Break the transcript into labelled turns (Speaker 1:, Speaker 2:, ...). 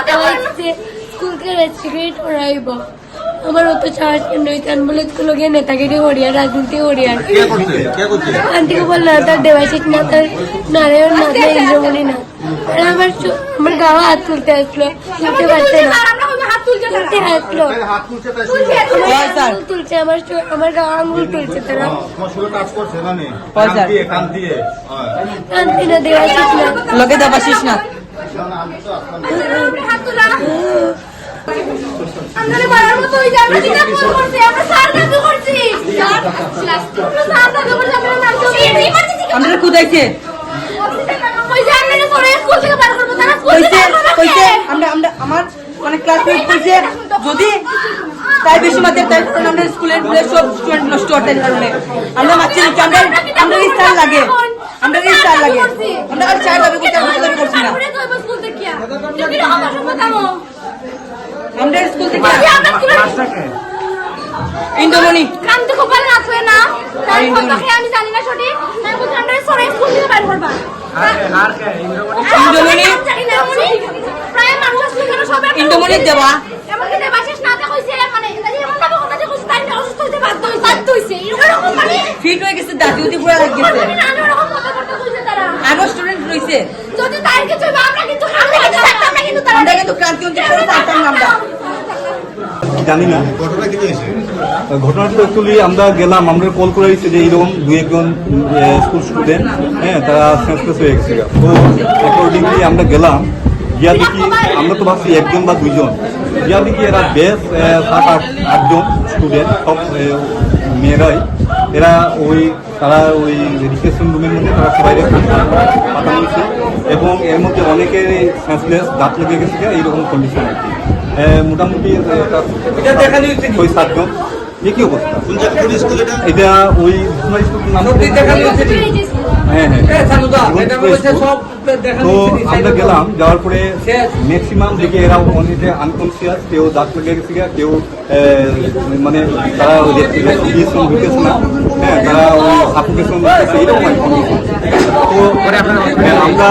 Speaker 1: school के restrict हो रहा है আমার অত সাহস নয় তান বলে তো লোকে নেতাগিরি করিয়া রাজনীতি করিয়া আন্টিকে বললো তার দেবাশিস না তার নারায়ণ না তার ইন্দ্রমণি না আমার গাওয়া হাত তুলতে আসলো তুলতে পারছে না তুলছে আমার গাওয়া আঙুল তুলছে তারা কান্তি না দেবাশিস না
Speaker 2: লোকে দেবাশিস না
Speaker 3: আমরা বাড়ার মতো ওই যে আমরা দিনা ফোন করতে আমরা সার দাবি করছি সার দাবি করছি
Speaker 2: আমরা কুদাইছে
Speaker 3: ওই যে আমরা পরে স্কুল থেকে বার করব তারা
Speaker 2: কইছে আমরা আমার মানে ক্লাস মিট কইছে যদি তাই বেশি মাত্রায় তাই আমরা স্কুলের সব স্টুডেন্ট নষ্ট হতে কারণে আমরা মারছি আমরা স্টার লাগে আমরা স্টার লাগে আমরা আর চার দাবি করতে করছি না
Speaker 3: স্কুল থেকে কি যদি আমার সম্মতামো
Speaker 2: আমরা স্কুল থেকে ইন্দ্রমণি
Speaker 3: কান্তি কোপাল আছে না তাই কথা আমি জানি না সঠিক তাই বলছি আমরা সরে স্কুল থেকে বাইর করবা আর কে ইন্দ্রমণি প্রায় মানুষ আসলে কেন সব
Speaker 2: ইন্দ্রমণি দেবা
Speaker 3: এমনকি দেবাশিস না কইছে মানে এমন ভাবে কথা যে কইছে তাই অসুস্থ হইতে বাধ্য হইছে এরকম মানে
Speaker 2: ফিট হয়ে গেছে দাদি উদি পুরো লাগ গেছে
Speaker 3: না এরকম কথা করতে কইছে তারা
Speaker 2: আরো স্টুডেন্ট রইছে
Speaker 3: যদি তাই কিছু আমরা কিন্তু তারা
Speaker 2: আমরা কিন্তু ক্রান্তি অঞ্চল করে পারতাম না আমরা
Speaker 4: জানি না ঘটনা কি হয়েছে ঘটনাটা অ্যাকচুয়ালি আমরা গেলাম আমরা কল করে দিচ্ছি যে এইরকম দুই একজন স্কুল স্টুডেন্ট হ্যাঁ তারা সেন্সলেস হয়ে গেছে তো অ্যাকর্ডিংলি আমরা গেলাম গিয়া দেখি আমরা তো ভাবছি একজন বা দুইজন গিয়া দেখি এরা বেশ 7-8জন স্টুডেন্ট সব মেয়েরাই এরা তারা ওই রিসেপশন রুমের মধ্যে তারা সবাই পাঠানো হয়েছে এবং এর মধ্যে অনেকের সেন্সলেস দাঁত লেগে গেছে এইরকম কন্ডিশন আর কি মোটামুটি 6-7 জন কি অবস্থা এটা ওই তো আমরা গেলাম যাওয়ার পরে ম্যাক্সিমাম দেখি এরা অনেকে আনকনসিয়াস কেউ দাঁত লেগে গেছে কেউ মানে তারা রেসপিরেশন ঢুকেছে না হ্যাঁ তারা ওই সাফোকেশন ঢুকেছে এইরকম তো আমরা